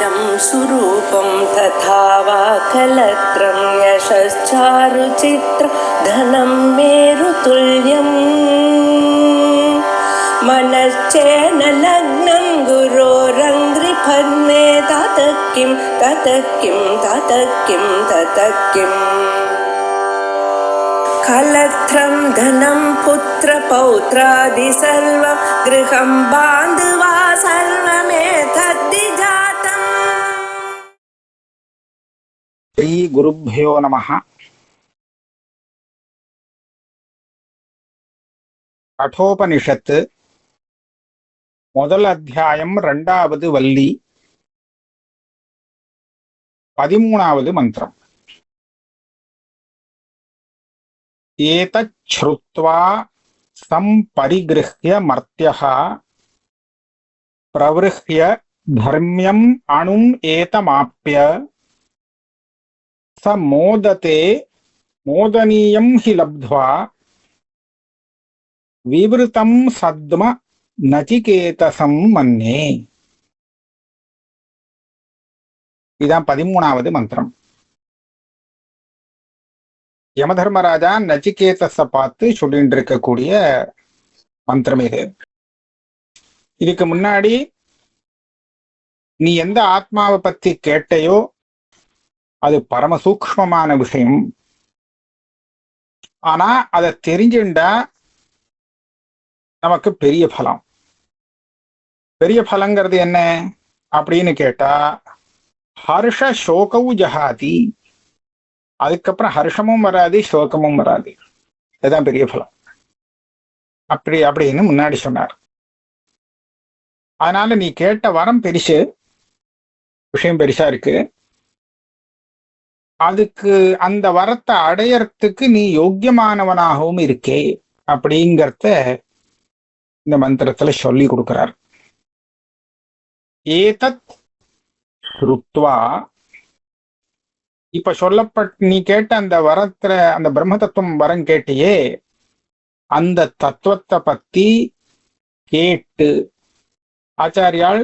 इदं सुरूपं तथा वा कलत्रं यशश्चारुचित्र धनं मेरुतुल्यम् मनश्चेन लग्नं गुरोरङ्घ्रिफन्ने ततः किं कलत्रं धनं पुत्रपौत्रादि सर्वं गृहं बान्धवा सर्वमेतद्विजातम्। श्री गुरुभ्यो नमः। कठोपनिषत् முதல் அத்தியாயம் 2வது வள்ளி 13வது மந்திரம். ஏதச்ச்ருத்வா சம்பரிகிருஹ்ய மர்த்யः பிரவருஹ்ய தர்ம்யம் அணும் ஏதமாப்ய ச மோததே மோதனீயம் ஹி லப்த்வா விவ்ருதம் சத்ம நசிகேதசம் மன்னே. இதான் 13வது மந்திரம். யமதர்மராஜா நச்சிகேதஸ பார்த்து சொல்லிட்டு இருக்கக்கூடிய மந்திரம் இது. இதுக்கு முன்னாடி நீ எந்த ஆத்மாவை பத்தி கேட்டையோ அது பரம சூக்ஷ்மமான விஷயம். ஆனா அதை தெரிஞ்சுண்டா நமக்கு பெரிய பலம். பெரிய பலங்கிறது என்ன அப்படின்னு கேட்டா, ஹர்ஷ சோகவு ஜஹாதி. அதுக்கப்புறம் ஹர்ஷமும் வராது, சோகமும் வராது. இதுதான் பெரிய பலம். அப்படின்னு முன்னாடி சொன்னார். அதனால நீ கேட்ட வரம் பெருசு, விஷயம் பெருசா இருக்கு. அதுக்கு அந்த வரத்தை அடையறதுக்கு நீ யோக்கியமானவனாகவும் இருக்கே அப்படிங்கிறத இந்த மந்திரத்துல சொல்லி கொடுக்கிறார். ஏதத் ருத்வா, இப்ப நீ கேட்ட அந்த வரத்துல அந்த பிரம்ம தத்துவம் வரம் கேட்டியே, அந்த தத்துவத்தை பத்தி கேட்டு ஆச்சாரியால்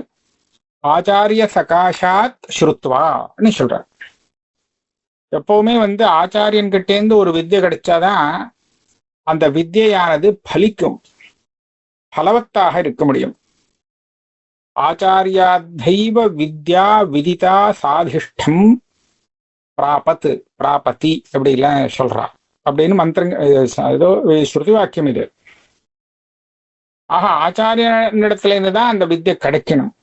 ஆச்சாரிய சகாஷாத் ஸ்ருத்வான்னு சொல்றார். எப்பவுமே ஆச்சாரியன் கிட்டேந்து ஒரு வித்யை கிடைச்சாதான் அந்த வித்யானது பலிக்கும், பலவத்தாக இருக்க முடியும். ஆச்சாரியாத்தைவ வித்யா விதிதா சாதிஷ்டம் பிராபதி அப்படி எல்லாம் சொல்றா அப்படின்னு மந்திரங்க ஏதோ ஸ்ருதி வாக்கியம் இது. ஆக ஆச்சாரியனிடத்துல இருந்துதான் அந்த வித்யை கிடைக்கணும்.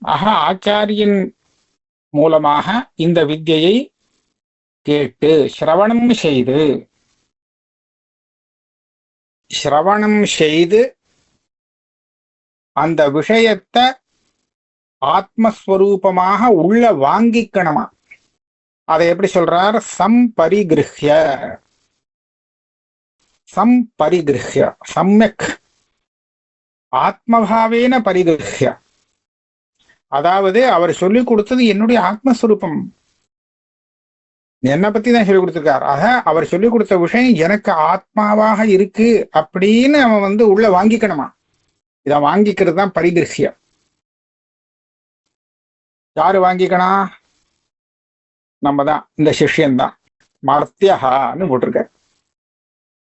ஆக ஆச்சாரியன் மூலமாக இந்த வித்யை கேட்டு சிரவணம் செய்து அந்த விஷயத்தை ஆத்மஸ்வரூபமாக உள்ள வாங்கிக்கணுமா. அதை எப்படி சொல்றார்? சம்பரிகிருஹ்ய சம்யக் ஆத்மபாவேன பரிகிருஹ்ய. அதாவது அவர் சொல்லி கொடுத்தது என்னுடைய ஆத்மஸ்வரூபம், என்னை பத்தி தான் சொல்லி கொடுத்திருக்கார். ஆக அவர் சொல்லி கொடுத்த விஷயம் எனக்கு ஆத்மாவாக இருக்கு அப்படின்னு அவன் உள்ள வாங்கிக்கணுமா. இதை வாங்கிக்கிறது தான் பரிகிருஹ்ய. யாரு வாங்கிக்கணும்? நம்ம தான், இந்த சிஷ்யன்தான். மர்த்தியஹான்னு போட்டிருக்க.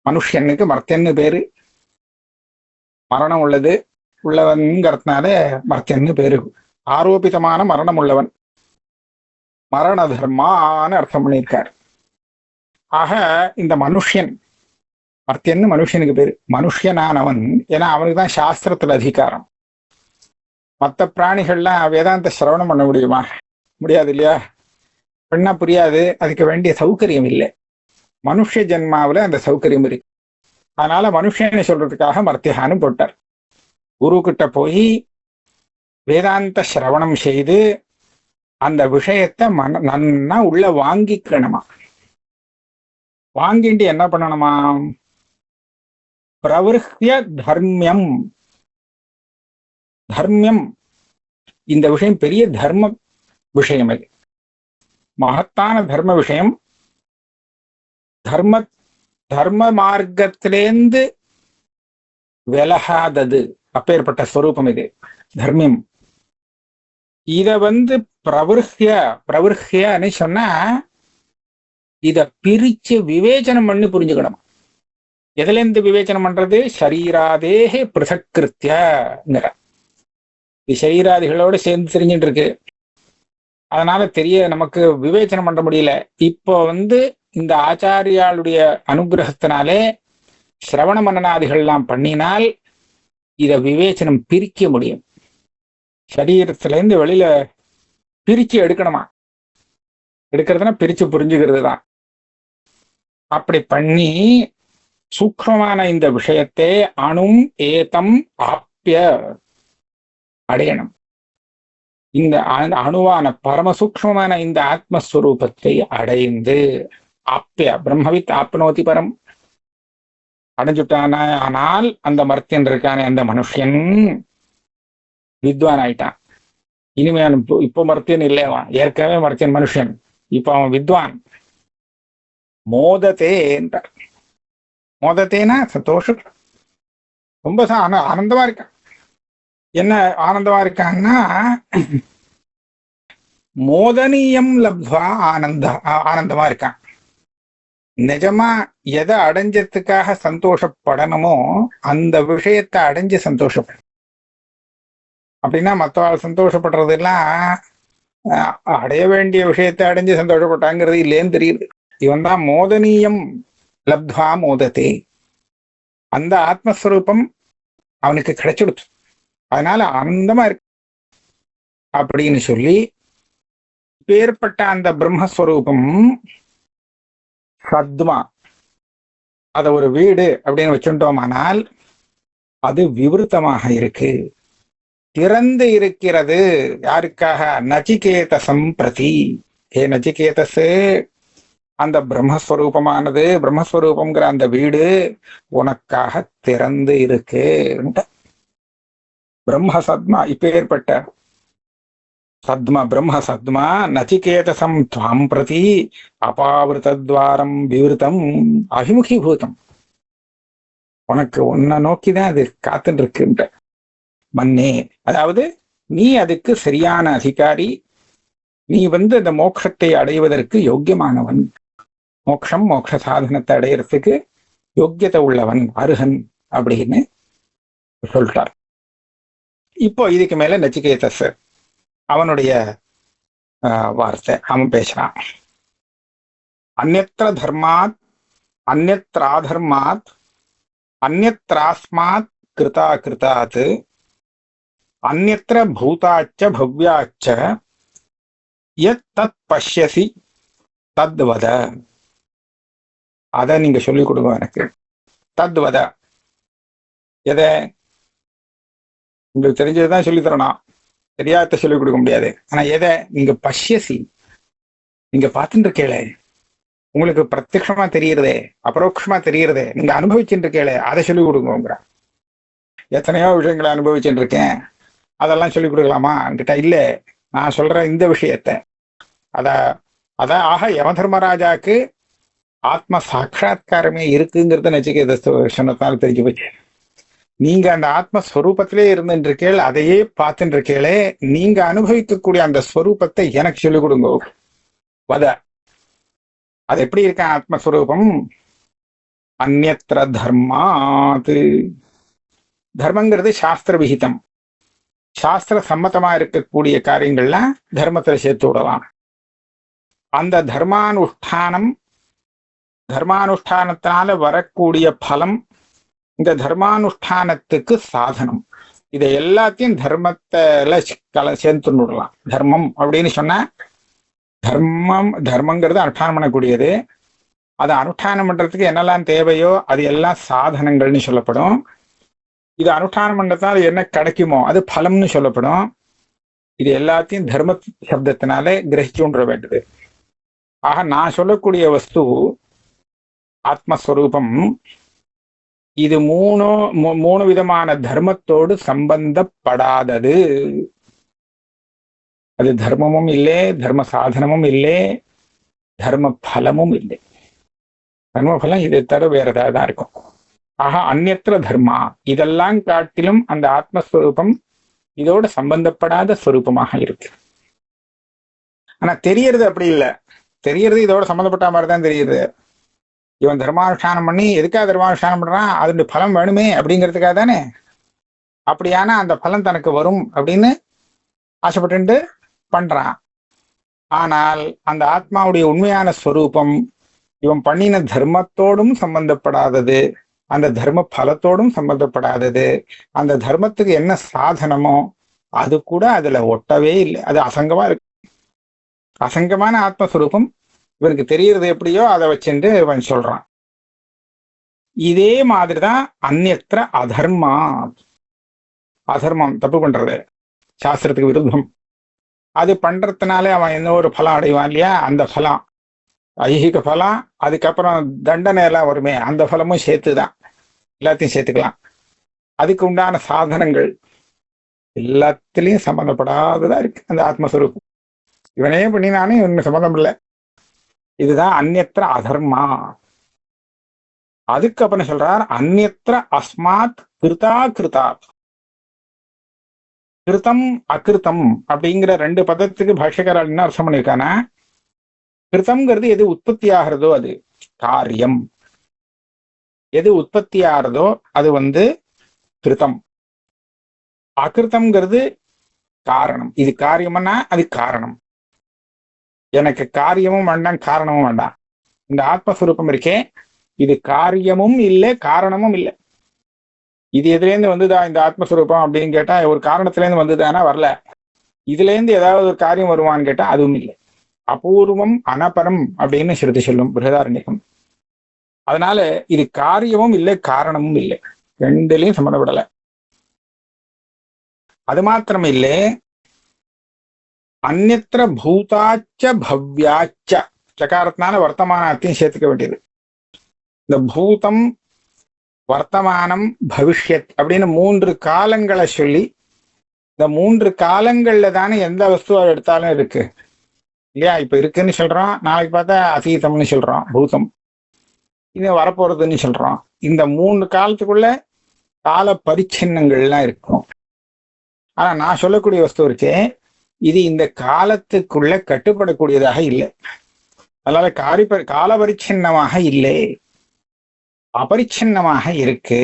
மனுஷனுக்கு மர்த்தியன்னு பேரு. மரணம் உள்ளவன்கிறதுனால மர்த்தியன்னு பேரு. ஆரோபிதமான மரணம் உள்ளவன், மரண தர்மான்னு அர்த்தம் பண்ணியிருக்கார். ஆக இந்த மனுஷன் மர்த்தியன்னு மனுஷனுக்கு பேரு. மனுஷனானவன் ஏன்னா அவனுக்கு தான் சாஸ்திரத்துல அதிகாரம். மற்ற பிராணிகள்லாம் வேதாந்த சிரவணம் பண்ண முடியுமா? முடியாது இல்லையா? பெண்ணா புரியாது, அதுக்கு வேண்டிய சௌகரியம் இல்லை. மனுஷ ஜென்மாவில அந்த சௌகரியம் இருக்கு. அதனால மனுஷனை சொல்றதுக்காக மர்த்தியான்னு போட்டார். குரு கிட்ட போய் வேதாந்த சிரவணம் செய்து அந்த விஷயத்தை நன்னா உள்ள வாங்கிக்கணுமா. வாங்கிட்டு என்ன பண்ணணுமா? பிரவருஹ்ய தர்மியம். இந்த விஷயம் பெரிய தர்ம விஷயம், அது மகத்தான தர்ம விஷயம். தர்ம மார்க்கத்திலேந்து விலகாதது அப்பேற்பட்ட ஸ்வரூபம் இது தர்மியம். இத பிரவருஹ்யன்னு சொன்னா இத பிரிச்சு விவேச்சனம் பண்ணி புரிஞ்சுக்கணும். எதுல இருந்து விவேச்சனம் பண்றது? ஷரீராதேஹே பிருசக்கிருத்தியங்கிற இது சரீராதிகளோட சேர்ந்து தெரிஞ்சுட்டு இருக்கு. அதனால நமக்கு விவேச்சனம் பண்ண முடியல. இப்போ இந்த ஆச்சாரியாளுடைய அனுகிரகத்தினாலே சிரவண மனநாதிகள்லாம் பண்ணினால் இத விவேச்சனம் பிரிக்க முடியும். சரீரத்துல இருந்து வெளியில பிரிச்சு எடுக்கணுமா? எடுக்கிறதுனா பிரிச்சு புரிஞ்சுக்கிறது தான். அப்படி பண்ணி சூக்ஷ்மமான இந்த விஷயத்தை அணும் ஏதம் ஆப்பிய அடையணும். இந்த அணுவான பரமசூக்ஷ்மமான இந்த ஆத்மஸ்வரூபத்தை அடைந்து ஆப்பிய பிரம்மவித் ஆப்னோதி பரம் அடைஞ்சுட்டான. ஆனால் அந்த மர்த்தியன் இருக்கானே அந்த மனுஷன் வித்வான் ஆயிட்டான். இனிமே இப்போ மர்த்தியன் இல்லையவன், ஏற்கனவே மர்த்தியன் மனுஷன், இப்ப அவன் வித்வான். மோதத்தே என்றார். மோதத்தேனா சந்தோஷம், ரொம்ப ஆனந்தமா இருக்கான். என்ன ஆனந்தமா இருக்கான்னா மோதனீயம் லப்த்வா ஆனந்தமா இருக்கான். நிஜமா எதை அடைஞ்சதுக்காக சந்தோஷப்படணுமோ அந்த விஷயத்தை அடைஞ்சு சந்தோஷப்படும். அப்படின்னா மற்றவாள் சந்தோஷப்படுறது எல்லாம் அடைய வேண்டிய விஷயத்தை அடைஞ்சு சந்தோஷப்பட்டாங்கிறது இல்லேன்னு தெரியுது. இவன் தான் மோதனீயம் லப்த்வா மோதத்தே, அந்த ஆத்மஸ்வரூபம் அவனுக்கு கிடைச்சிடுச்சு, அதனால ஆனந்தமா இருக்கு அப்படின்னு சொல்லி பேர்பட்ட அந்த பிரம்மஸ்வரூபம் சத்மா, அத ஒரு வீடு அப்படின்னு வச்சுட்டோமானால் அது விவருத்தமாக இருக்கு, திறந்து இருக்கிறது. யாருக்காக? நச்சிகேதசம் பிரதி. ஏ நச்சிகேதஸ், அந்த பிரம்மஸ்வரூபமானது, பிரம்மஸ்வரூபம்ங்கிற அந்த வீடு உனக்காக திறந்து இருக்கு. பிரம்ம சத்மா, இப்பேற்பட்ட சத்மா பிரம்ம சத்மா நச்சிகேதசம் துவாம் பிரதி அபாவிருத்தத்வாரம் விவருத்தம் அபிமுகீபூதம். உனக்கு உன்னை நோக்கிதான் அது காத்துட்டு இருக்குன்ற மன்னே, அதாவது நீ அதுக்கு சரியான அதிகாரி, நீ அந்த மோட்சத்தை அடைவதற்கு யோக்கியமானவன், மோட்சம் மோட்ச சாதனத்தை அடையிறதுக்கு யோக்கியத்தை உள்ளவன், அருகன் அப்படின்னு சொல்லிட்டார். இப்போ இதுக்கு மேல நச்சிகேதஸ் அவனுடைய வார்த்தை, அவன் பேசுறான். அந்யத்ர தர்மாத் அந்யத்ராதர்மாத் அந்யத்ராஸ்மாத் கிருதா கிருதாத் அந்யத்ர பூதாச்ச பவ்யாச்ச யத் தத் பஷ்யசி தத்வத. அத நீங்க சொல்லிக் கொடுங்க எனக்கு. தத்வத எதை? உங்களுக்கு தெரிஞ்சதுதான் சொல்லி தரணும், தெரியாத சொல்லிக் கொடுக்க முடியாது. ஆனா எதை? நீங்க பஷ்யசி, நீங்க பார்த்துட்டு இருக்கேளே, உங்களுக்கு பிரத்யட்சமா தெரியுறதே, அபரோக்ஷமா தெரியுறதே, நீங்க அனுபவிச்சுட்டு இருக்கேளே, அதை சொல்லிக் கொடுங்க. எத்தனையோ விஷயங்களை அனுபவிச்சுட்டு இருக்கேன், அதெல்லாம் சொல்லிக் கொடுக்கலாமா கிட்ட? இல்ல, நான் சொல்ற இந்த விஷயத்த அத ஆக யமதர்மராஜாக்கு ஆத்ம சாட்சா்காரமே இருக்குங்கிறத நச்சிகேதஸ் சொன்னதால தெரிஞ்சு போச்சு. நீங்க அந்த ஆத்மஸ்வரூபத்திலே இருந்துட்டு இருக்கேள், அதையே பார்த்துட்டு இருக்கேளே, நீங்க அனுபவிக்கக்கூடிய அந்த ஸ்வரூபத்தை எனக்கு சொல்லிக் கொடுங்க. வத அது எப்படி இருக்க ஆத்மஸ்வரூபம்? அந்யத்ர தர்மாத், தர்மங்கிறது சாஸ்திர விகிதம், சாஸ்திர சம்மதமா இருக்கக்கூடிய காரியங்கள்லாம் தர்மத்துல சேர்த்து விடலாம். அந்த தர்மானுஷ்டானத்தினால வரக்கூடிய பலம், இந்த தர்மானுஷ்டானத்துக்கு சாதனம், இதை எல்லாத்தையும் தர்மத்துல சேர்த்து விடலாம். தர்மம் அப்படின்னு சொன்னா தர்மங்கிறது அனுஷ்டானம் பண்ணக்கூடியது. அதை அனுஷ்டானம் பண்றதுக்கு என்னெல்லாம் தேவையோ அது எல்லாம் சாதனங்கள்னு சொல்லப்படும். இது அனுஷ்டானம் பண்றதுனால என்ன கிடைக்குமோ அது பலம்னு சொல்லப்படும். இது எல்லாத்தையும் தர்ம சப்தத்தினாலே கிரகிச்சுன்ற வேண்டியது. ஆக நான் சொல்லக்கூடிய வஸ்து ஆத்மஸ்வரூபம், இது மூணு விதமான தர்மத்தோடு சம்பந்தப்படாதது. அது தர்மமும் இல்லை, தர்ம சாதனமும் இல்லை, தர்ம பலமும் இல்லை. தர்ம பலம் இதை தவிர வேற ஏதாவது தான் இருக்கும். ஆக அந்யத்ர தர்மா, இதெல்லாம் காட்டிலும் அந்த ஆத்மஸ்வரூபம் இதோடு சம்பந்தப்படாத ஸ்வரூபமாக இருக்கு. ஆனா தெரியறது அப்படி இல்லை. தெரியறது இதோட சம்மந்தப்பட்ட மாதிரி தான் தெரியுது. இவன் தர்மானுஷ்டானம் பண்ணி எதுக்காக தர்மானுஷ்டானம் பண்றான், அதனுடைய பலம் வேணுமே அப்படிங்கிறதுக்காக தானே. அப்படியான அந்த பலன் தனக்கு வரும் அப்படின்னு ஆசைப்பட்டு பண்றான். ஆனால் அந்த ஆத்மாவுடைய உண்மையான ஸ்வரூபம் இவன் பண்ணின தர்மத்தோடும் சம்பந்தப்படாதது, அந்த தர்ம பலத்தோடும் சம்பந்தப்படாதது. அந்த தர்மத்துக்கு என்ன சாதனமோ அது கூட அதுல ஒட்டவே இல்லை. அது அசங்கமா இருக்கு. அசங்கமான ஆத்மஸ்வரூபம் இவனுக்கு தெரியறது எப்படியோ அதை வச்சுட்டு இவன் சொல்றான். இதே மாதிரிதான் அந்நியத்திர அதர்மா. அதர்மம், தப்பு பண்றது, சாஸ்திரத்துக்கு விருத்தம். அது பண்றதுனால அவன் என்ன ஒரு பலம் அடைவான் இல்லையா, அந்த பலம் ஐகிக பலம். அதுக்கப்புறம் தண்டனை எல்லாம் வருமே, அந்த பலமும் சேர்த்துதான், எல்லாத்தையும் சேர்த்துக்கலாம். அதுக்கு உண்டான சாதனங்கள் எல்லாத்திலையும் சம்மந்தப்படாததா இருக்கு அந்த ஆத்மஸ்வரூபம். இவனே பண்ணினானே இவனுக்கு சம்மந்தம் இல்லை. இதுதான் அந்நியத்திர அதர்மா. அதுக்கப்புறம் சொல்றார் அந்நியத்திர அஸ்மாத் கிருதா கிருதாத். கிருத்தம் அகிருத்தம் அப்படிங்கிற ரெண்டு பதத்துக்கு பாஷ்யக்காரர் என்ன அர்த்தம் பண்ணியிருக்கானா, கிருத்தம்ங்கிறது எது உற்பத்தி ஆகிறதோ அது காரியம், எது உற்பத்தி ஆகிறதோ அது கிருத்தம். அகிருத்தம்ங்கிறது காரணம். இது காரியம்னா அது காரணம். எனக்கு காரியமும் வேண்டாம் காரணமும் வேண்டாம். இந்த ஆத்மஸ்வரூபம் இருக்கே, இது காரியமும் இல்லை காரணமும் இல்லை. இது எதுலேருந்து வந்துதா இந்த ஆத்மஸ்வரூபம் அப்படின்னு கேட்டா ஒரு காரணத்திலேருந்து வந்துதானா, வரல. இதுல இருந்து ஏதாவது ஒரு காரியம் வருவான்னு கேட்டா அதுவும் இல்லை. அபூர்வம் அனபரம் அப்படின்னு ஸ்ருதி சொல்லும் பிருஹதாரண்யகம். அதனால இது காரியமும் இல்லை காரணமும் இல்லை, ரெண்டுலையும் சம்மந்தப்படலை. அது மாத்திரம் இல்லை, அந்நியத்திர பூதாச்ச பவ்யாச்ச, சகாரத்தினால வர்த்தமானத்தையும் சேர்த்துக்க வேண்டியது. இந்த பூதம், வர்த்தமானம், பவிஷ்யத் அப்படின்னு 3 காலங்களை சொல்லி, இந்த 3 காலங்கள்ல தானே எந்த வஸ்துவை எடுத்தாலும் இருக்கு இல்லையா. இப்ப இருக்குன்னு சொல்றோம், நாளைக்கு பார்த்தா அசீதம்னு சொல்றோம் பூதம், இது வரப்போறதுன்னு சொல்றோம். இந்த 3 காலத்துக்குள்ள கால பரிச்சின்னங்கள்லாம் இருக்கும். ஆனா நான் சொல்லக்கூடிய வஸ்து இருக்கே, இது இந்த காலத்துக்குள்ள கட்டுப்படக்கூடியதாக இல்லை. அதனால கால பரிச்சின்னமாக இல்லை, அபரிச்சின்னமாக இருக்கு.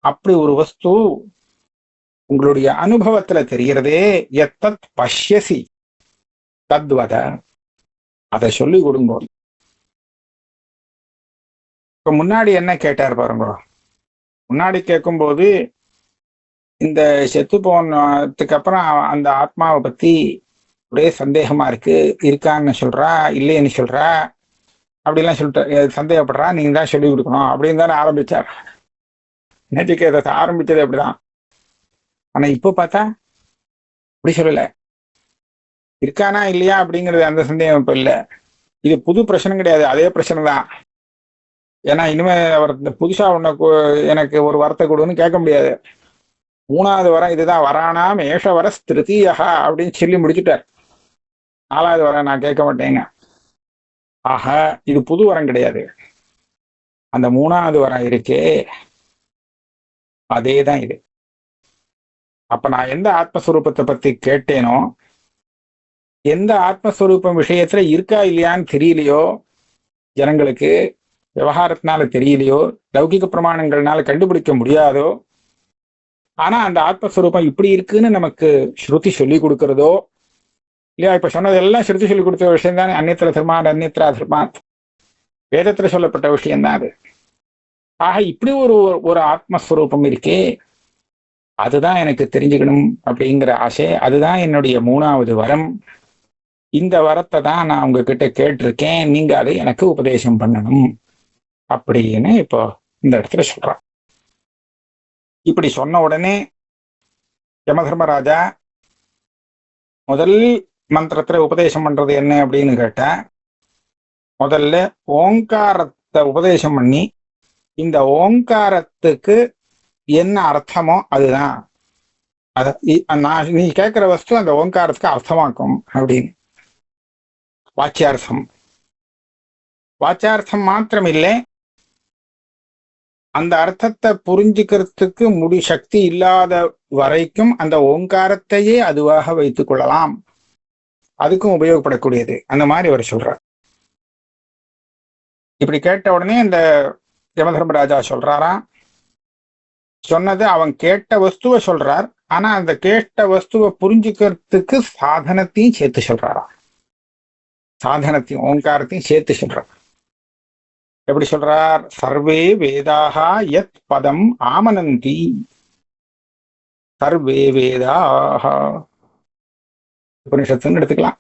அப்படி ஒரு வஸ்து உங்களுடைய அனுபவத்துல தெரிகிறதே. எத்தத் பஷ்யசி தத்வத, அதை சொல்லி கொடுங்க. இப்ப முன்னாடி என்ன கேட்டார் பாருங்க. முன்னாடி கேட்கும்போது இந்த செத்து போனதுக்கு அப்புறம் அந்த ஆத்மாவை பத்தி ஒரே சந்தேகமா இருக்கான்னு சொல்றா, இல்லைன்னு சொல்றா, அப்படிலாம் சொல்லிட்டு சந்தேகப்படுறா, நீங்க தான் சொல்லி கொடுக்கணும் அப்படின்னு தானே ஆரம்பிச்சார். நச்சிகேதத்தை ஆரம்பிச்சது அப்படிதான். ஆனா இப்ப பார்த்தா அப்படி சொல்லல. இருக்கானா இல்லையா அப்படிங்கிறது அந்த சந்தேகம் இப்ப இல்லை. இது புது பிரச்சனை கிடையாது, அதே பிரச்சனை தான். ஏன்னா இனிமே அவர் இந்த புதுசா எனக்கு ஒரு வரத்தை கொடுன்னு கேட்க முடியாது. 3வது வரம் இதுதான், வரானாம் ஏஷ வர திருத்தீயா அப்படின்னு சொல்லி முடிச்சுட்டார். 4வது வரம் நான் கேட்க மாட்டேங்க. ஆக இது புது வரம் கிடையாது. அந்த 3வது வரம் இருக்கே அதேதான் இது. அப்ப நான் எந்த ஆத்மஸ்வரூபத்தை பத்தி கேட்டேனோ, எந்த ஆத்மஸ்வரூபம் விஷயத்துல இருக்கா இல்லையான்னு தெரியலையோ, ஜனங்களுக்கு விவகாரத்தினால தெரியலையோ, லௌகிக பிரமாணங்கள்னால கண்டுபிடிக்க முடியாதோ, ஆனா அந்த ஆத்மஸ்வரூபம் இப்படி இருக்குன்னு நமக்கு ஸ்ருதி சொல்லி கொடுக்கறதோ இல்லையா. இப்ப சொன்னதெல்லாம் ஸ்ருதி சொல்லி கொடுத்த விஷயம் தானே. அந்நியத்திர தர்மாத் அந்நியத்திர அதர்மாத், வேதத்துல சொல்லப்பட்ட விஷயம்தான் அது. ஆக இப்படி ஒரு ஆத்மஸ்வரூபம் இருக்கே, அதுதான் எனக்கு தெரிஞ்சுக்கணும் அப்படிங்கிற ஆசை. அதுதான் என்னுடைய 3வது வரம். இந்த வரத்தை தான் நான் உங்ககிட்ட கேட்டிருக்கேன், நீங்க அதை எனக்கு உபதேசம் பண்ணணும் அப்படின்னு இப்போ இந்த இடத்துல சொல்றான். இப்படி சொன்ன உடனே யமதர்மராஜா முதல் மந்திரத்துல உபதேசம் பண்றது என்ன அப்படின்னு கேட்டா, முதல்ல ஓங்காரத்தை உபதேசம் பண்ணி, இந்த ஓங்காரத்துக்கு என்ன அர்த்தமோ அதுதான், நீ கேட்கிற வஸ்து அந்த ஓங்காரத்துக்கு அர்த்தமாக்கும் அப்படின்னு. வாச்சியார்த்தம், வாச்சியார்த்தம் மாத்திரம் இல்லை, அந்த அர்த்தத்தை புரிஞ்சுக்கிறதுக்கு சக்தி இல்லாத வரைக்கும் அந்த ஓங்காரத்தையே அதுவாக வைத்துக் கொள்ளலாம் அதுக்கும் உபயோகப்படக்கூடியது. அந்த மாதிரி அவர் சொல்றார். இப்படி கேட்ட உடனே இந்த யமதர்மராஜா சொல்றாராம், சொன்னது அவன் கேட்ட வஸ்துவை சொல்றார், ஆனா அந்த கேட்ட வஸ்துவை புரிஞ்சுக்கிறதுக்கு சாதனத்தையும் சேர்த்து சொல்றாராம். சாதனத்தையும் ஓங்காரத்தையும் சேர்த்து சொல்றார். எப்படி சொல்றார்? சர்வே வேதாக யத் பதம் ஆமனந்தி. சர்வே வேதாக உபனிஷத்துன்னு எடுத்துக்கலாம்.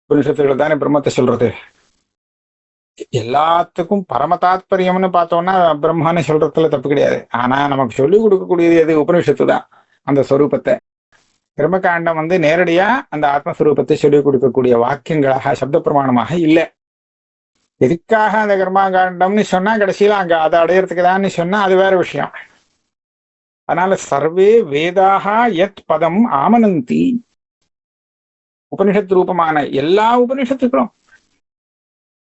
உபனிஷத்துகள் தானே பிரம்மத்தை சொல்றது. எல்லாத்துக்கும் பரம தாத்பரியம்னு பார்த்தோம்னா பிரம்மன்னு சொல்றதுல தப்பு கிடையாது. ஆனா நமக்கு சொல்லிக் கொடுக்கக்கூடியது எது? உபனிஷத்து தான். அந்த ஸ்வரூபத்தை பிரம்மகாண்டம் நேரடியா அந்த ஆத்மஸ்வரூபத்தை சொல்லிக் கொடுக்கக்கூடிய வாக்கியங்களாக சப்த பிரமாணமாக இல்லை. எதுக்காக அந்த கர்மாகாண்டம்னு சொன்னா கடைசியில அங்க அதை அடையறதுக்கு தான் சொன்னா அது வேற விஷயம். அதனால சர்வே வேதாக யத் பதம் ஆமனந்தி. உபனிஷத்து ரூபமான எல்லா உபனிஷத்துக்களும்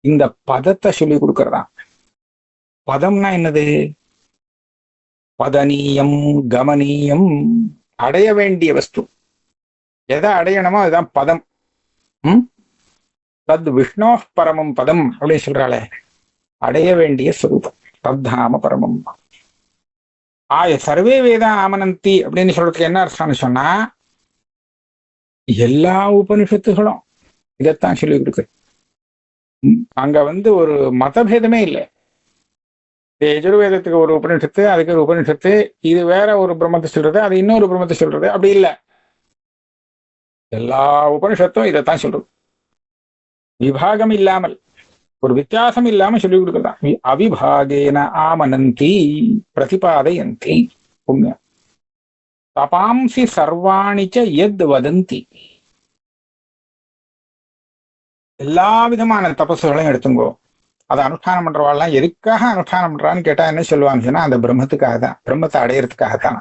இந்த பதத்தை சொல்லி கொடுக்கறதா. பதம்னா என்னது? பதனீயம், கமனீயம், அடைய வேண்டிய வஸ்து. எதை அடையணுமோ அதுதான் பதம். தத் விஷ்ணோ பரமம் பதம் அப்படின்னு சொல்றாளே, அடைய வேண்டிய ஸ்வரூபம் தத்தாம பரமம். சர்வே வேதா ஆமனந்தி அப்படின்னு சொல்றதுக்கு என்ன அர்த்தம்னு சொன்னா, எல்லா உபனிஷத்துகளும் இதைத்தான் சொல்லி கொடுக்கு. அங்க ஒரு மதபேதமே இல்லை. யஜுர்வேதத்துக்கு ஒரு உபனிஷத்து, அதுக்கு ஒரு உபனிஷத்து, இது வேற ஒரு பிரம்மத்தை சொல்றது, அது இன்னொரு பிரம்மத்தை சொல்றது, அப்படி இல்லை. எல்லா உபனிஷத்தும் இதைத்தான் சொல்றது. விபாகம் இல்லாமல், ஒரு வித்தியாசம் இல்லாம சொல்லிக் கொடுக்கறதா. அவிபாகேன ஆமனந்தி பிரதிபாதயந்தி புண்ணியம் தபாம்சி சர்வாணிச்ச யத் வதந்தி. எல்லா விதமான தபசுகளையும் எடுத்துங்கோ. அதை அனுஷ்டானம் பண்றவாள்லாம் எதுக்காக அனுஷ்டானம் பண்றான்னு கேட்டா என்ன சொல்லுவான்னு சொன்னா, அந்த பிரம்மத்துக்காக தான், பிரம்மத்தை அடையறதுக்காக தான்,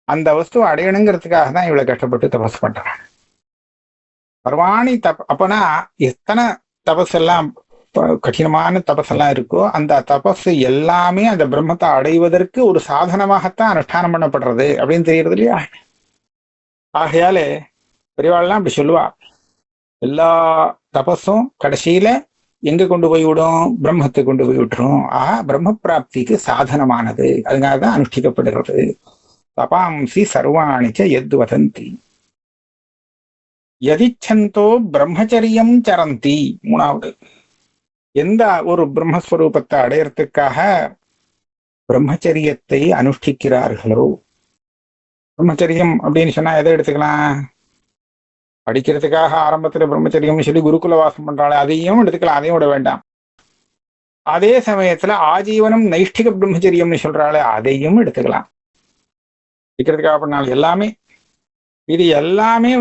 அந்த வஸ்துவை அடையணுங்கிறதுக்காக தான் இவ்வளவு கஷ்டப்பட்டு தபசு பண்றாங்க. சர்வாணி அப்பனா எத்தனை தபசெல்லாம் கடினமான தபசெல்லாம் இருக்கோ அந்த தபசு எல்லாமே அந்த பிரம்மத்தை அடைவதற்கு ஒரு சாதனமாகத்தான் அனுஷ்டானம் பண்ணப்படுறது அப்படின்னு தெரியறது இல்லையா? ஆகையாலே பெரியவாள்லாம் அப்படி சொல்லுவா, எல்லா தபஸும் கடைசியில எங்க கொண்டு போய் விடும்? பிரம்மத்தை கொண்டு போய் விட்டுரும். பிரம்ம பிராப்திக்கு சாதனமானது, அதனாலதான் அனுஷ்டிக்கப்படுகிறது. தபாம்சி சர்வாணிச்ச யத் வதந்தி யதிச்சந்தோ பிரம்மச்சரியம் சரந்தி. மூணாவது, எந்த ஒரு பிரம்மஸ்வரூபத்தை அடையறதுக்காக பிரம்மச்சரியத்தை அனுஷ்டிக்கிறார்களோ. பிரம்மச்சரியம் அப்படின்னு சொன்னா எதை எடுத்துக்கலாம்? படிக்கிறதுக்காக ஆரம்பத்துல பிரம்மச்சரியம் சொல்லி குருகுல வாசம் பண்றாள், அதையும் எடுத்துக்கலாம், அதையும் விட வேண்டாம். அதே சமயத்துல ஆஜீவனம் நைஷ்டிக பிரம்மச்சரியம்னு சொல்றாள், அதையும் எடுத்துக்கலாம். படிக்கிறதுக்காக பண்ணாலும் எல்லாமே, இது எல்லாமே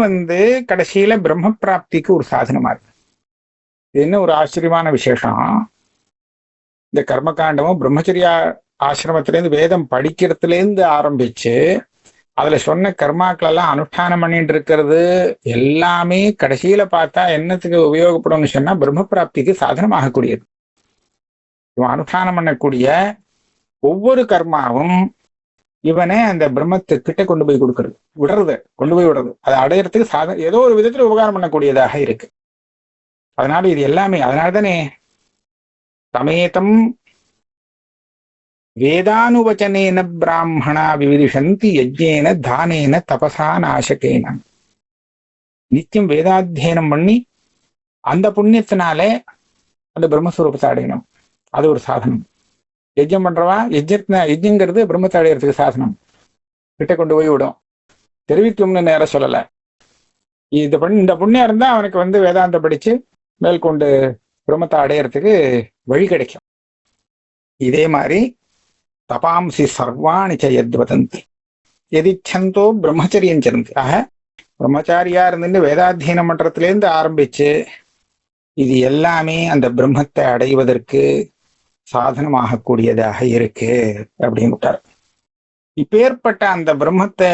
கடைசியில பிரம்ம பிராப்திக்கு ஒரு சாதனமா இருக்கு. இது என்ன ஒரு ஆச்சரியமான விசேஷம். இந்த கர்மகாண்டமும் பிரம்மச்சரியா ஆசிரமத்திலேருந்து வேதம் படிக்கிறதுலேருந்து ஆரம்பிச்சு அதுல சொன்ன கர்மாக்கள் எல்லாம் அனுஷ்டானம் பண்ணிட்டு இருக்கிறது எல்லாமே கடைசியில பார்த்தா என்னத்துக்கு உபயோகப்படும்னு சொன்னா பிரம்ம பிராப்திக்கு சாதனமாகக்கூடியது. இவன் அனுஷ்டானம் பண்ணக்கூடிய ஒவ்வொரு கர்மாவும் இவனை அந்த பிரம்மத்துக்கிட்ட கொண்டு போய் கொடுக்கறது, கொண்டு போய் விடுறது, அதை அடையறதுக்கு ஏதோ ஒரு விதத்துல உபகாரம் பண்ணக்கூடியதாக இருக்கு. அதனால இது எல்லாமே, அதனால்தானே சமேதம் வேதானுவச்சனேன பிராமணா விவிதிஷந்தி யஜ்ஞேன தானேன தபசா நாசகேன. நித்தியம் வேதாத்தியனம் பண்ணி அந்த புண்ணியத்தினாலே அந்த பிரம்மஸ்வரூபத்தை அடையணும், அது ஒரு சாதனம். யஜ்ஞம் பண்றவா யஜ்ஞங்கிறது பிரம்மத்தை அடையறதுக்கு சாதனம், கிட்ட கொண்டு போய் விடும். தெரிவிக்கும்னு நேரம் சொல்லலை. இந்த புண்ணியம் இருந்தா அவனுக்கு வேதாந்தம் படிச்சு மேற்கொண்டு பிரம்மத்தை அடையறதுக்கு வழி கிடைக்கும். இதே மாதிரி தபாம்சி சர்வாணி யத் வதந்தி எதிச்சந்தோ பிரம்மச்சரியம் சரந்தி. பிரம்மச்சாரியா இருந்துட்டு வேதாத்தியனம் மன்றத்திலேருந்து ஆரம்பிச்சு இது எல்லாமே அந்த பிரம்மத்தை அடைவதற்கு சாதனமாக கூடியதாக இருக்கு அப்படின்னு விட்டார். இப்பேற்பட்ட அந்த பிரம்மத்தை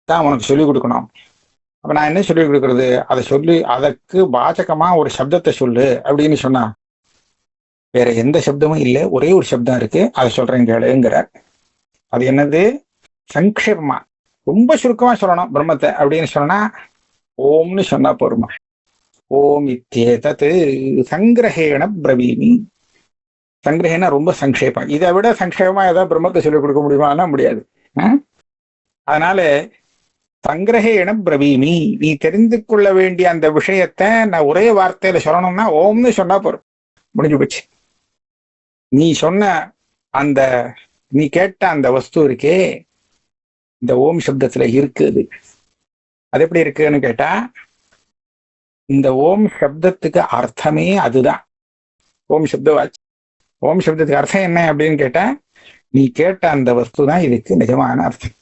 தான் உனக்கு சொல்லிக் கொடுக்கணும். அப்ப நான் என்ன சொல்லிக் கொடுக்கறது? அதை சொல்லி அதற்கு வாச்சகமா ஒரு சப்தத்தை சொல்லு அப்படின்னு சொன்னா, வேற எந்த சப்தமும் இல்லை, ஒரே ஒரு சப்தம் இருக்கு, அதை சொல்றேன் கேளுங்கிறார். அது என்னது? சங்கேபமா ரொம்ப சுருக்கமா சொல்லணும் பிரம்மத்தை அப்படின்னு சொன்னா ஓம்னு சொன்னா போருமா. ஓம் இத்யேதத் சங்கிரஹேண பிரவீமி. சங்கிரஹேனா ரொம்ப சங்கேபம். இதை விட சங்கேபமா ஏதாவது பிரம்மத்தை சொல்லிக் கொடுக்க முடியுமானா முடியாது. அதனால சங்கிரஹேண பிரவீமி, நீ தெரிந்து கொள்ள வேண்டிய அந்த விஷயத்த நான் ஒரே வார்த்தையில சொல்லணும்னா ஓம்னு சொன்னா போறோம், முடிஞ்சு போச்சு. நீ சொன்ன அந்த நீ கேட்ட அந்த வஸ்து இருக்கே, இந்த ஓம் சப்தத்துல இருக்குது. அது எப்படி இருக்குன்னு கேட்டா, இந்த ஓம் சப்தத்துக்கு அர்த்தமே அதுதான். ஓம் சப்தவாச்சு. ஓம் சப்தத்துக்கு அர்த்தம் என்ன அப்படின்னு கேட்டா, நீ கேட்ட அந்த வஸ்து தான் இதுக்கு நிஜமான அர்த்தம்.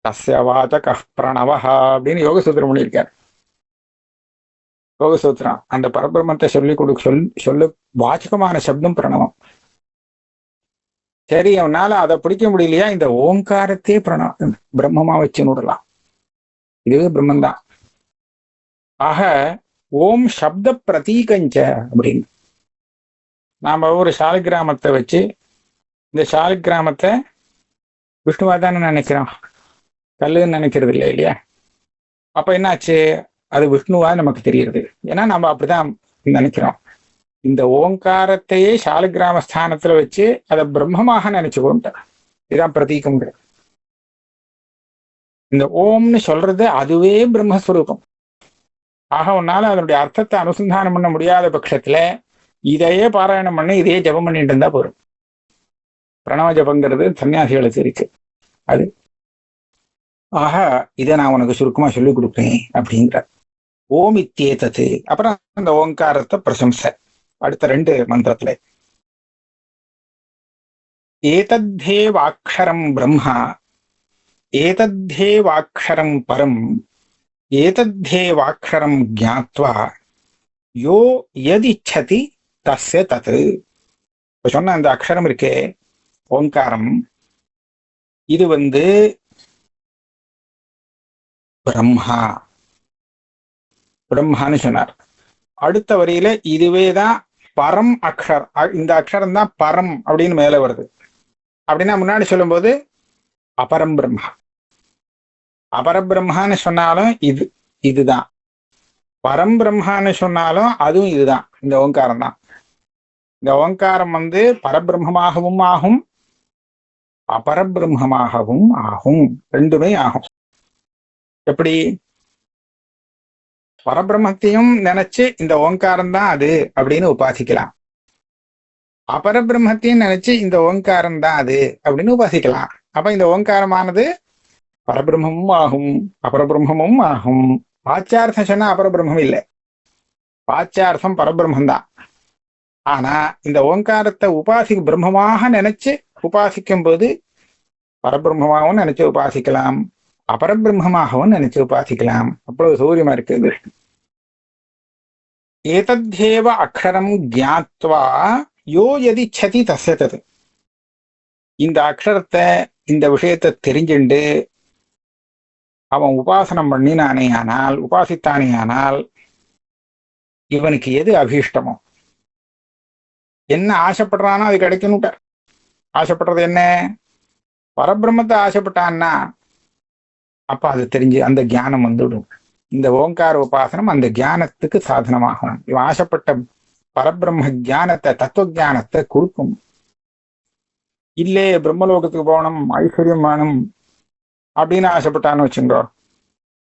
தஸ்ய வாசக பிரணவஹா அப்படின்னு யோகசூத்திரம் பண்ணியிருக்கார். யோகசூத்திரம் அந்த பரபிரம்மத்தை சொல்லி சொல்லு வாச்சகமான சப்தம் பிரணவம். சரி, அவனால அதை பிடிக்க முடியலையா, இந்த ஓங்காரத்தையே பிரம்மமா வச்சு நூடலாம். இதுவே பிரம்மந்தான். ஆக ஓம் சப்த பிரதீகஞ்ச அப்படின்னு நாம ஒரு சாலிகிராமத்தை வச்சு, இந்த சாலிகிராமத்தை விஷ்ணுவா தானே நினைக்கிறோம், கல்லுன்னு நினைக்கிறது இல்லை இல்லையா? அப்ப என்னாச்சு, அது விஷ்ணுவா நமக்கு தெரியுது. ஏன்னா நம்ம அப்படிதான் நினைக்கிறோம். இந்த ஓங்காரத்தையே சாலிகிராம ஸ்தானத்துல வச்சு அதை பிரம்மமாக நினைச்சுக்கோன்ட்டு, இதுதான் பிரதீகம். இந்த ஓம்னு சொல்றது அதுவே பிரம்மஸ்வரூபம். ஆக உன்னால அதனுடைய அர்த்தத்தை அனுசந்தானம் பண்ண முடியாத பட்சத்துல இதையே பாராயணம் பண்ணி இதையே ஜபம் பண்ணிட்டு இருந்தா போறோம். பிரணவ ஜபங்கிறது சன்னியாசிகளுக்கு இருக்கு அது. ஆக இதை நான் உனக்கு சுருக்கமா சொல்லிக் கொடுப்பேன் அப்படிங்கிற. ஓம் இத்யேதத். அப்புறம் அந்த ஓங்காரத்தை பிரசம்சை அடுத்த 2 மந்திரத்துல. ஏதத்தேவாக்ஷரம் பிரம்மா, ஏதத்தேவாக்ஷரம் பரம், ஏதத்தேவாக்ஷரம் ஜ்ஞாத்வா யோ யதிச்சதி தஸ்ய தத். இப்ப சொன்ன அந்த அக்ஷரம் இருக்கே ஓங்காரம், இது பிரம்மா, பிரம்மான்னு சொன்னார். அடுத்த வரியில இதுவேதான் பரம் அக்ஷர், இந்த அக்ஷரம் தான் பரம் அப்படின்னு மேல வருது. அப்படின்னா முன்னாடி சொல்லும் போது அபரம் பிரம்மா, அபரபிரம்மான்னு சொன்னாலும் இதுதான், பரம் பிரம்மான்னு சொன்னாலும் அதுவும் இதுதான், இந்த ஓங்காரம் தான். இந்த ஓங்காரம் பரபிரம்மமாகவும் ஆகும், அபரபிரம்மமாகவும் ஆகும், ரெண்டுமே ஆகும். எப்படி? பரபிரம்மத்தையும் நினைச்சு இந்த ஓங்காரம் தான் அது அப்படின்னு உபாசிக்கலாம், அபரபிரம்மத்தையும் நினைச்சு இந்த ஓங்காரம் தான் அது அப்படின்னு உபாசிக்கலாம். அப்ப இந்த ஓங்காரமானது பரபிரம்மமும் ஆகும், அபரபிரம்மமும் ஆகும். பாச்சார்த்தம் சொன்னா அபரபிரம்மம் இல்லை, பாச்சார்த்தம் பரபிரம்மம் தான். ஆனா இந்த ஓங்காரத்தை பிரம்மமாக நினைச்சு உபாசிக்கும் போது பரபிரம்மமாகவும் நினைச்சு உபாசிக்கலாம், அபரபிரம்மமாகவும் நினைச்சு உபாசிக்கலாம். அவ்வளவு சௌரியமா இருக்குது. ஏதத்தேவ அக்ஷரம் ஜ்ஞாத்வா யோ யதிச்சதி தஸ்ய தத். இந்த அக்ஷரத்தை, இந்த விஷயத்தை தெரிஞ்சுண்டு அவன் உபாசனம் பண்ணினானே ஆனால், உபாசித்தானே ஆனால், இவனுக்கு எது அபீஷ்டமோ, என்ன ஆசைப்படுறானோ அது கிடைக்கணுட்ட. ஆசைப்படுறது என்ன? பரபிரம்மத்தை ஆசைப்பட்டான்னா அப்ப அது தெரிஞ்சு அந்த ஞானம் வந்துடும். இந்த ஓங்கார உபாசனம் அந்த ஞானத்துக்கு சாதனமாகும். இவன் ஆசைப்பட்ட பரபிரம்ம ஜானத்தை, தத்துவ ஜானத்தை கொடுக்கும். இல்லே பிரம்மலோகத்துக்கு போகணும், ஐஸ்வர்யம் வேணும் அப்படின்னு ஆசைப்பட்டான்னு வச்சுங்கோ,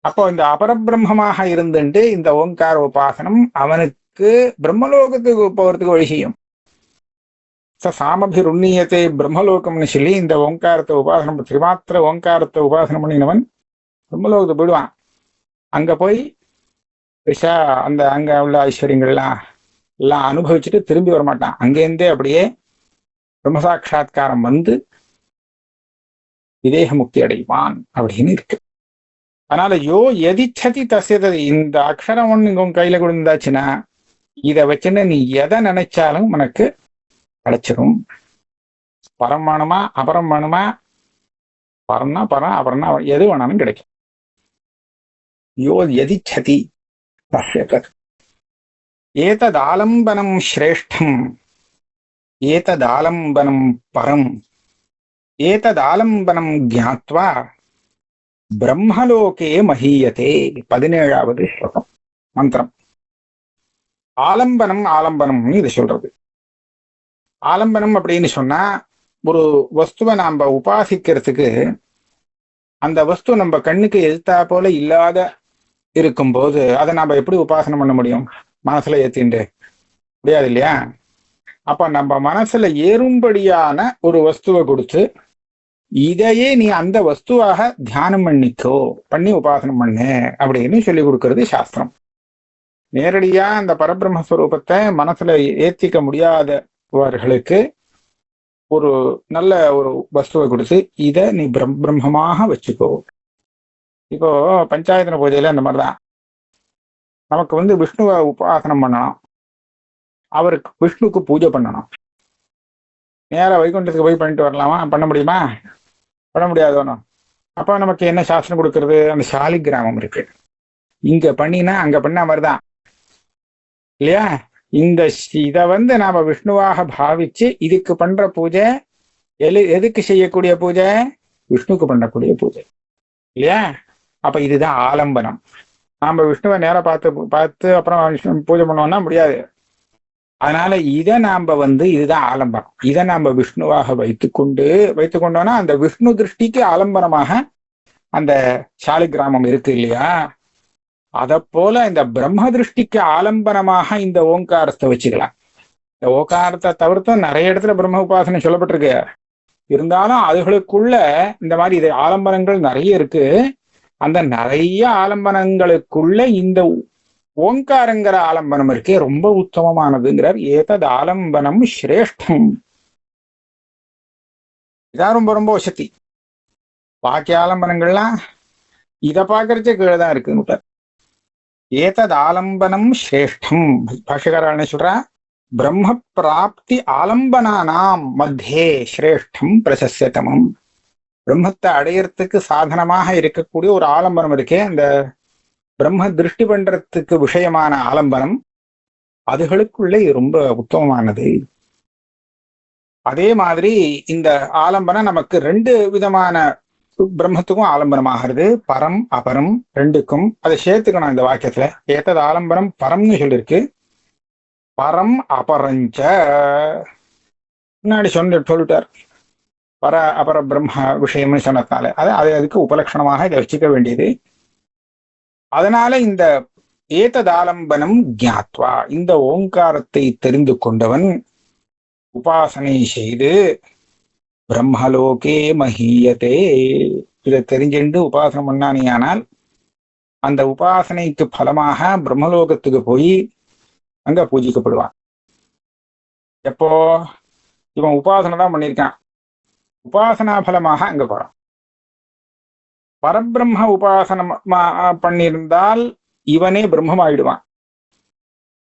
அப்போ இந்த அபரபிரம்மமாக இருந்துட்டு இந்த ஓங்கார உபாசனம் அவனுக்கு பிரம்மலோகத்துக்கு போறதுக்கு வழி செய்யும். சாமபிருண்ணியத்தை பிரம்மலோகம்னு சொல்லி இந்த ஓங்காரத்தை உபாசனம், திரிமாத்திர ஓங்காரத்தை உபாசனம் பண்ணினவன் பிரம்மலோகத்துக்கு போயிடுவான். அங்க போய் அங்க உள்ள ஐஸ்வர்யங்கள்லாம் எல்லாம் அனுபவிச்சுட்டு திரும்பி வரமாட்டான். அங்கேருந்தே அப்படியே பிரம்மசாட்சா்காரம் விதேக முக்தி அடைவான் அப்படின்னு இருக்கு. அதனால யோ எதிச்சதி தசியது, இந்த அக்ஷரம் ஒண்ணு உங்க கையில கொடுந்தாச்சுன்னா இதை வச்சுன்னு நீ எதை நினைச்சாலும் உனக்கு கிடைச்சிடும். பரம் வேணுமா அபரம் வேணுமா, பரம்னா பரம், அபரம்னா எது வேணாலும் கிடைக்கும். யோ எதிச்சதி தஸ்யது. ஏததாலம்பனம் சிரேஷ்டம், ஏததாலம்பனம் பரம், ஏததாலம்பனம் ஜ்ஞாத்வா பிரம்மலோகே மஹீயதே 17வது ஸ்லோகம் மந்திரம். ஆலம்பனம் ஆலம்பனம்னு இது சொல்றது. ஆலம்பனம் அப்படின்னு சொன்னா ஒரு வஸ்துவை நாம உபாசிக்கிறதுக்கு அந்த வஸ்து நம்ம கண்ணுக்கு எதிர்த்தா போல இல்லாத இருக்கும்போது அதை நாம எப்படி உபாசனை பண்ண முடியும்? மனசுல ஏத்திண்டு முடியாது இல்லையா? அப்ப நம்ம மனசுல ஏறும்படியான ஒரு வஸ்துவை கொடுத்து இதையே நீ அந்த வஸ்துவாக தியானம் பண்ணி உபாசனம் பண்ணு அப்படின்னு சொல்லி கொடுக்கறது சாஸ்திரம். நேரடியா அந்த பரபிரம்மஸ்வரூபத்தை மனசுல ஏத்திக்க முடியாதவர்களுக்கு ஒரு நல்ல ஒரு வஸ்துவை கொடுத்து இதை நீ பிரம்மமாக வச்சுக்கோ. இப்போ பஞ்சாயத்தன பூஜையில அந்த மாதிரிதான் நமக்கு விஷ்ணுவை உபாசனம் பண்ணணும், அவருக்கு விஷ்ணுக்கு பூஜை பண்ணணும். நேர வைகுண்டத்துக்கு போய் பண்ணிட்டு வரலாமா? பண்ண முடியுமா? பண்ண முடியாதோனோ. அப்ப நமக்கு என்ன சாஸ்திரம் கொடுக்கறது? அந்த சாலி கிராமம் இருக்கு, இங்க பண்ணினா அங்க பண்ண மாதிரிதான் இல்லையா? இத நாம விஷ்ணுவாக பாவிச்சு இதுக்கு பண்ற பூஜை எதுக்கு செய்யக்கூடிய பூஜை? விஷ்ணுக்கு பண்ணக்கூடிய பூஜை இல்லையா? அப்ப இதுதான் ஆலம்பனம். நாம விஷ்ணுவை நேரம் பார்த்து அப்புறம் பூஜை பண்ணுவோம்னா முடியாது. அதனால இதை நாம இதுதான் ஆலம்பனம். இதை நாம விஷ்ணுவாக வைத்துக்கொண்டோம்னா அந்த விஷ்ணு திருஷ்டிக்கு ஆலம்பனமாக அந்த சாலி கிராமம் இருக்கு இல்லையா? அத போல இந்த பிரம்ம திருஷ்டிக்கு ஆலம்பனமாக இந்த ஓங்காரத்தை வச்சுக்கலாம். இந்த ஓங்காரத்தை தவிர்த்தும் நிறைய இடத்துல பிரம்ம உபாசனை சொல்லப்பட்டிருக்கு. இருந்தாலும் அதுகளுக்குள்ள இந்த மாதிரி இது ஆலம்பனங்கள் நிறைய இருக்கு. அந்த நிறைய ஆலம்பனங்களுக்குள்ள இந்த ஓங்காரங்கிற ஆலம்பனம் இருக்கே ரொம்ப உத்தமமானதுங்கிறார். ஏதது ஆலம்பனம் சிரேஷ்டம். இதான் ரொம்ப ரொம்ப வசதி. பாக்கிய ஆலம்பனங்கள்லாம் இதை பார்க்கறச்சே கீழதான் இருக்குன்னு. ஏதது ஆலம்பனம் சிரேஷ்டம். பாஷகாரான சொல்றா, பிரம்ம பிராப்தி ஆலம்பனானாம் மத்தியே சிரேஷ்டம் பிரசஸ்யதமம். பிரம்மத்தை அடையறதுக்கு சாதனமாக இருக்கக்கூடிய ஒரு ஆலம்பனம் இருக்கே, அந்த பிரம்ம திருஷ்டி பண்றதுக்கு விஷயமான ஆலம்பனம், அதுகளுக்குள்ளே ரொம்ப உத்தமமானது. அதே மாதிரி இந்த ஆலம்பனம் நமக்கு 2 விதமான பிரம்மத்துக்கும் ஆலம்பனமாகிறது, பரம் அபரம் ரெண்டுக்கும். அதை சேர்த்துக்கணும் இந்த வாக்கியத்துல. ஏத்தது ஆலம்பனம் பரம்னு சொல்லியிருக்கு, பரம் அபரஞ்ச முன்னாடி சொல்லிட்டார். பர அபர பிரம்ம விஷயம்னு சொன்னதுனால அதுக்கு உபலட்சணமாக இதை வச்சுக்க வேண்டியது. அதனால இந்த ஏததாலம்பனம் ஞாத்வா, இந்த ஓங்காரத்தை தெரிந்து கொண்டவன் உபாசனை செய்து பிரம்மலோகே மஹீயதே, இதை தெரிஞ்சுண்டு உபாசனை பண்ணானியானால் அந்த உபாசனைக்கு பலமாக பிரம்மலோகத்துக்கு போய் அங்க பூஜிக்கப்படுவான். எப்போ இவன் உபாசனை தான் பண்ணியிருக்கான், உபாசனா பலமாக அங்க போறான். பரபிரம்ம உபாசனம் பண்ணியிருந்தால் இவனே பிரம்மமாயிடுவான்.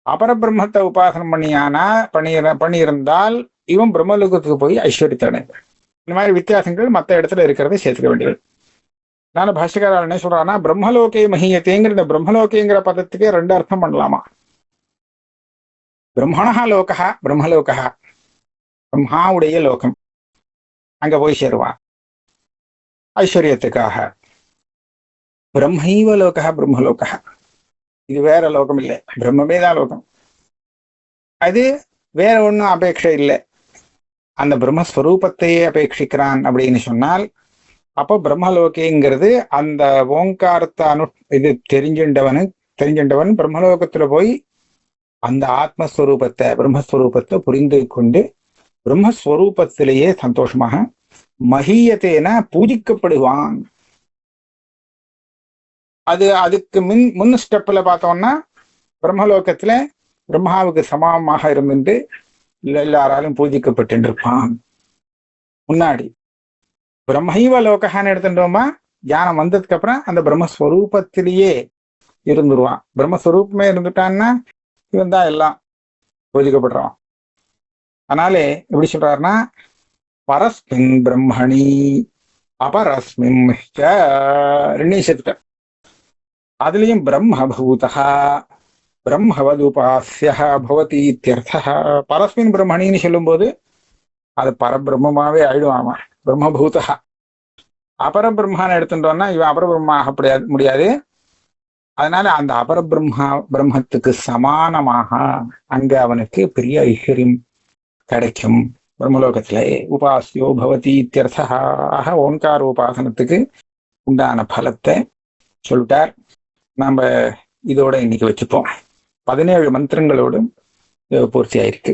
அபரபிரம்மத்தை உபாசனம் பண்ணியிருந்தால் இவன் பிரம்மலோகத்துக்கு போய் ஐஸ்வர்யத்தை அடைவான். இந்த மாதிரி வித்தியாசங்கள் மற்ற இடத்துல இருக்கிறத சேர்த்துக்க வேண்டியது. நான் பாஷ்யக்காரர் என்ன சொல்றான்னா, பிரம்மலோகே மஹீயத்தேங்கிற இந்த பிரம்மலோகேங்கிற பதத்துக்கே 2 அர்த்தம் பண்ணலாமா. பிரம்மணா லோகா, பிரம்மலோகா பிரம்மாவுடைய லோகம், அங்க போய் சேருவான் ஐஸ்வர்யத்துக்காக. பிரம்மைவ லோகா பிரம்மலோகா, இது வேற லோகம் இல்லை, பிரம்மமே தான் லோகம். அது வேற ஒன்றும் அபேட்சை இல்லை, அந்த பிரம்மஸ்வரூபத்தையே அபேட்சிக்கிறான் அப்படின்னு சொன்னால் அப்போ பிரம்மலோகேங்கிறது அந்த ஓங்காரத்தை இது தெரிஞ்சின்றவன் பிரம்மலோகத்துல போய் அந்த ஆத்மஸ்வரூபத்தை பிரம்மஸ்வரூபத்தை புரிந்து கொண்டு பிரம்மஸ்வரூபத்திலேயே சந்தோஷமாக மஹீயத்தேன பூஜிக்கப்படுவான். அதுக்கு முன் ஸ்டெப்ல பார்த்தோம்னா பிரம்மலோகத்துல பிரம்மாவுக்கு சமமாக இருந்துட்டு எல்லாராலும் பூஜிக்கப்பட்டு இருப்பான். முன்னாடி பிரம்மைவ லோகான்னு எடுத்துட்டோமா, தியானம் வந்ததுக்கு அப்புறம் அந்த பிரம்மஸ்வரூபத்திலேயே இருந்துருவான். பிரம்மஸ்வரூபமே இருந்துட்டான்னா இவன் தான் எல்லாம் பூஜிக்கப்படுறான். அதனாலே எப்படி சொல்றாருன்னா, பரஸ்மின் பிரம்மணி அபரஸ்மின் ரெண்டு அதுலயும் பிரம்மபூதா பிரம்மவது உபாசிய பவதி இத்தியர்த்தः. பரஸ்மின் பிரம்மணின்னு சொல்லும் போது அது பரபிரம்மாவே ஆயிடுவாமா, பிரம்மபூதா. அபரபிரம்மான்னு எடுத்துட்டோம்னா இவன் அபரபிரம்மா ஆக முடியாது. அதனால அந்த பிரம்மத்துக்கு சமானமாக அங்க அவனுக்கு பெரிய ஐஸ்வர்யம் கிடைக்கும் பிரம்மலோகத்திலே. உபாசியோ பவதி இத்தியர்த்தா ஓங்கார உபாசனத்துக்கு உண்டான பலத்தை சொல்லிட்டார். நாம இதோட இன்னைக்கு வச்சுப்போம். 17 மந்திரங்களோடு பூர்த்தி ஆயிருக்கு.